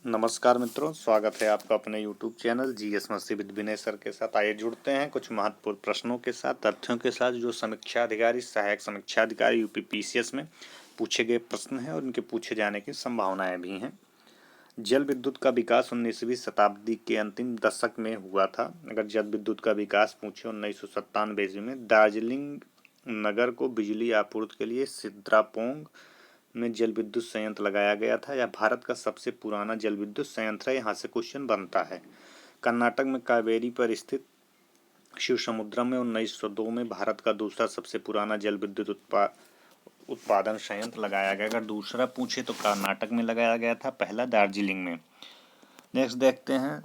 नमस्कार मित्रों, स्वागत है आपका अपने YouTube चैनल जीएस मस्ती विद विनय सर के साथ। आइए जुड़ते हैं कुछ महत्वपूर्ण प्रश्नों के साथ, तथ्यों के साथ जो समीक्षा अधिकारी, सहायक समीक्षा अधिकारी यूपी पीसीएस में पूछे गए प्रश्न हैं और उनके पूछे जाने की संभावनाएं भी हैं। जल विद्युत का विकास 19वीं शताब्दी के अंतिम दशक में हुआ था। अगर जल विद्युत का विकास पूछे 1997 ईस्वी में दार्जिलिंग नगर को बिजली आपूर्ति के लिए सिद्रापोंग में जल विद्युत संयंत्र लगाया गया था। यह भारत का सबसे पुराना जल विद्युत संयंत्र है। यहाँ से क्वेश्चन बनता है। कर्नाटक में कावेरी पर स्थित शिवसमुद्रम में 1902 में भारत का दूसरा सबसे पुराना जल विद्युत उत्पादन संयंत्र लगाया गया। अगर दूसरा पूछे तो कर्नाटक में लगाया गया था, पहला दार्जिलिंग में। नेक्स्ट देखते हैं,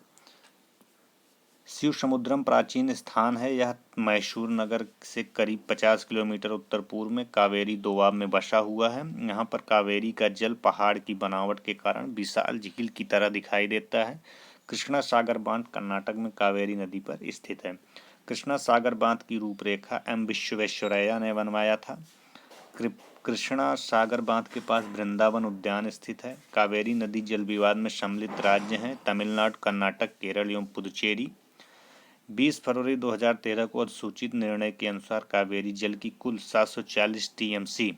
शिवसमुद्रम प्राचीन स्थान है। यह मैसूर नगर से करीब 50 किलोमीटर उत्तर पूर्व में कावेरी दोआब में बसा हुआ है। यहाँ पर कावेरी का जल पहाड़ की बनावट के कारण विशाल झील की तरह दिखाई देता है। कृष्णा सागर बांध कर्नाटक में कावेरी नदी पर स्थित है। कृष्णा सागर बांध की रूपरेखा एम विश्वेश्वरैया ने बनवाया था। कृष्णा सागर बांध के पास वृंदावन उद्यान स्थित है। कावेरी नदी जल विवाद में सम्मिलित राज्य हैं तमिलनाडु, कर्नाटक, केरल एवं पुदुचेरी। 20 फरवरी 2013 को अधिसूचित निर्णय के अनुसार कावेरी जल की कुल 740 टीएमसी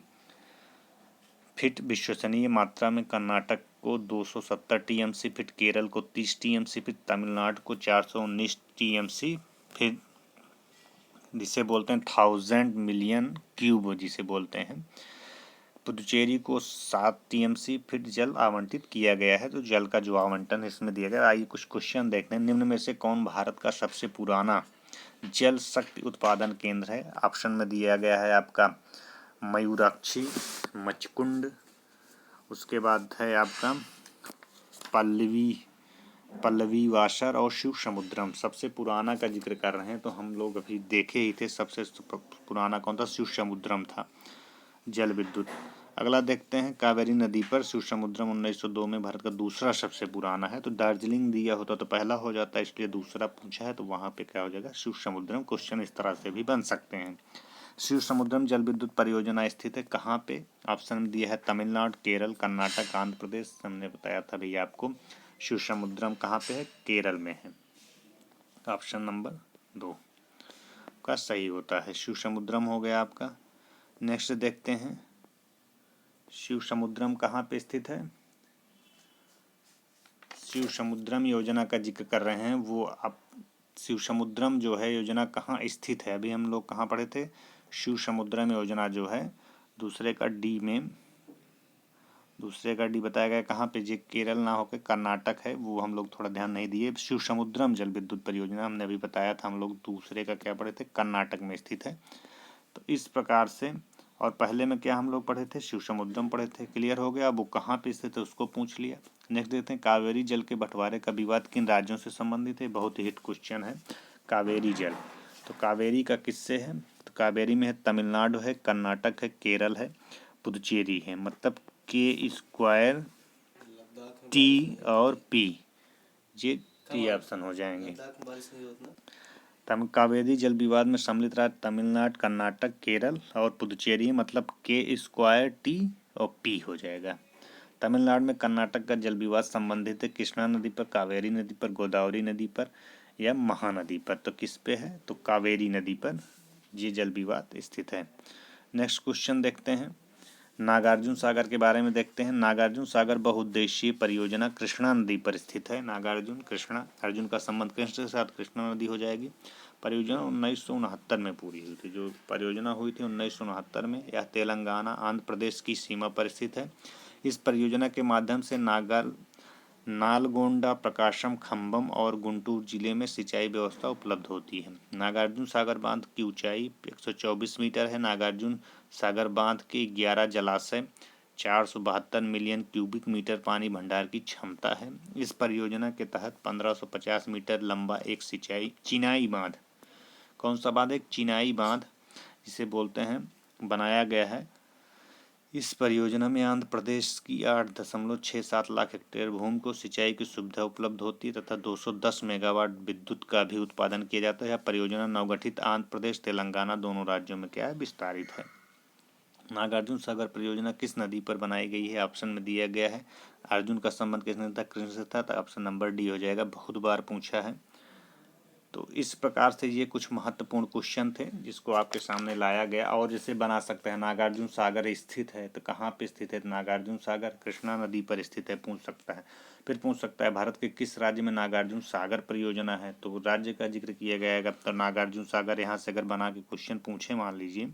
फीट विश्वसनीय मात्रा में कर्नाटक को 270 टीएमसी फीट, केरल को 30 टीएमसी फीट, तमिलनाडु को 419 टीएमसी फीट जिसे बोलते हैं 1000 मिलियन क्यूब जिसे बोलते हैं, पुदुचेरी को 7 टीएमसी फीट जल आवंटित किया गया है। तो जल का जो आवंटन इसमें दिया गया। आइए कुछ क्वेश्चन देखते हैं। निम्न में से कौन भारत का सबसे पुराना जल शक्ति उत्पादन केंद्र है? ऑप्शन में दिया गया है आपका मयूराक्षी, मचकुंड, उसके बाद है आपका पल्लवी वासर और शिव समुद्रम। सबसे पुराना का जिक्र कर रहे हैं तो हम लोग अभी देखे ही थे, सबसे पुराना कौन था? शिव समुद्रम था जल विद्युत। अगला देखते हैं, कावेरी नदी पर शिव समुद्रम 1902 में भारत का दूसरा सबसे पुराना है। तो दार्जिलिंग दिया होता तो पहला हो जाता, इसलिए दूसरा पूछा है तो वहां पे क्या हो जाएगा? शिव समुद्रम। क्वेश्चन इस तरह से भी बन सकते हैं। शिव समुद्रम जल विद्युत परियोजना स्थित है कहाँ पे? ऑप्शन में दिया है तमिलनाडु, केरल, कर्नाटक, आंध्र प्रदेश। हमने बताया था भैया आपको शिव समुद्रम कहाँ पे है? केरल में है। ऑप्शन नंबर 2 का सही होता है, शिव समुद्रम हो गया आपका। नेक्स्ट देखते हैं, शिव समुद्रम कहाँ पे स्थित है? शिव समुद्रम योजना का जिक्र कर रहे हैं वो आप शिव समुद्रम जो है योजना कहाँ स्थित है? अभी हम लोग कहाँ पढ़े थे? शिव समुद्रम योजना जो है दूसरे का डी बताया गया कहाँ पे? जो केरल ना होकर कर्नाटक है, वो हम लोग थोड़ा ध्यान नहीं दिए। शिव समुद्रम जल विद्युत परियोजना हमने अभी बताया था, हम लोग दूसरे का क्या पढ़े थे? कर्नाटक में स्थित है। तो इस प्रकार से, और पहले में क्या हम लोग पढ़े थे? शिव समुद्रम पढ़े थे। क्लियर हो गया। अब वो कहाँ पे स्थित है उसको पूछ लिया। नेक्स्ट देखते हैं, कावेरी जल के बंटवारे का विवाद किन राज्यों से संबंधित है? बहुत हिट क्वेश्चन है कावेरी जल। तो कावेरी का किससे है? तो कावेरी में है तमिलनाडु है, कर्नाटक है, केरल है, पुदुचेरी है। मतलब के स्क्वायर टी और पी, ये टी ऑप्शन हो जाएंगे। कावेरी जल विवाद में सम्मिलित राज्य तमिलनाडु, कर्नाटक, केरल और पुदुचेरी। मतलब के स्क्वायर टी और पी हो जाएगा। तमिलनाडु में कर्नाटक का जल विवाद संबंधित है कृष्णा नदी पर, कावेरी नदी पर, गोदावरी नदी पर या महानदी पर। तो किस पे है? तो कावेरी नदी पर ये जल विवाद स्थित है। नेक्स्ट क्वेश्चन देखते हैं, नागार्जुन सागर के बारे में देखते हैं। नागार्जुन सागर बहुउद्देशीय परियोजना कृष्णा नदी पर स्थित है। नागार्जुन, कृष्णा, अर्जुन का संबंध कृष्ण के साथ कृष्णा नदी हो जाएगी। परियोजना 1969 में पूरी हुई थी। जो परियोजना हुई थी 1969 में। यह तेलंगाना आंध्र प्रदेश की सीमा पर स्थित है। इस परियोजना के माध्यम से नालगोंडा, प्रकाशम, खम्बम और गुंटूर जिले में सिंचाई व्यवस्था उपलब्ध होती है। नागार्जुन सागर बांध की ऊंचाई 124 मीटर है। नागार्जुन सागर बांध के 11 जलाशय 472 मिलियन क्यूबिक मीटर पानी भंडार की क्षमता है। इस परियोजना के तहत 1550 मीटर लंबा एक चिनाई बांध, कौन सा बांध? एक चिनाई बांध जिसे बोलते हैं, बनाया गया है। इस परियोजना में आंध्र प्रदेश की 8.67 लाख हेक्टेयर भूमि को सिंचाई की सुविधा उपलब्ध होती है तथा 210 मेगावाट विद्युत का भी उत्पादन किया जाता है। यह परियोजना नवगठित आंध्र प्रदेश, तेलंगाना दोनों राज्यों में क्या है? विस्तारित है। नागार्जुन सागर परियोजना किस नदी पर बनाई गई है? ऑप्शन में दिया गया है अर्जुन का संबंध किस नदी था? कृष्ण से था। तो ऑप्शन नंबर डी हो जाएगा, बहुत बार पूछा है। तो इस प्रकार से ये कुछ महत्वपूर्ण क्वेश्चन थे जिसको आपके सामने लाया गया। और जैसे बना सकते हैं नागार्जुन सागर स्थित है तो कहाँ पे स्थित है? नागार्जुन सागर कृष्णा नदी पर स्थित है, पूछ सकता है। फिर पूछ सकता है भारत के किस राज्य में नागार्जुन सागर परियोजना है? तो राज्य का जिक्र किया गया है। तो नागार्जुन सागर यहाँ से अगर बना के क्वेश्चन पूछे, मान लीजिए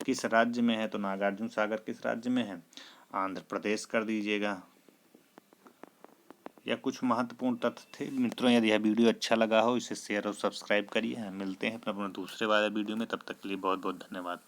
किस राज्य में है, तो नागार्जुन सागर किस राज्य में है? आंध्र प्रदेश कर दीजिएगा। या कुछ महत्वपूर्ण तथ्य थे मित्रों। यदि यह वीडियो अच्छा लगा हो इसे शेयर और सब्सक्राइब करिए। मिलते हैं अपने दूसरे वाले वीडियो में, तब तक के लिए बहुत बहुत धन्यवाद।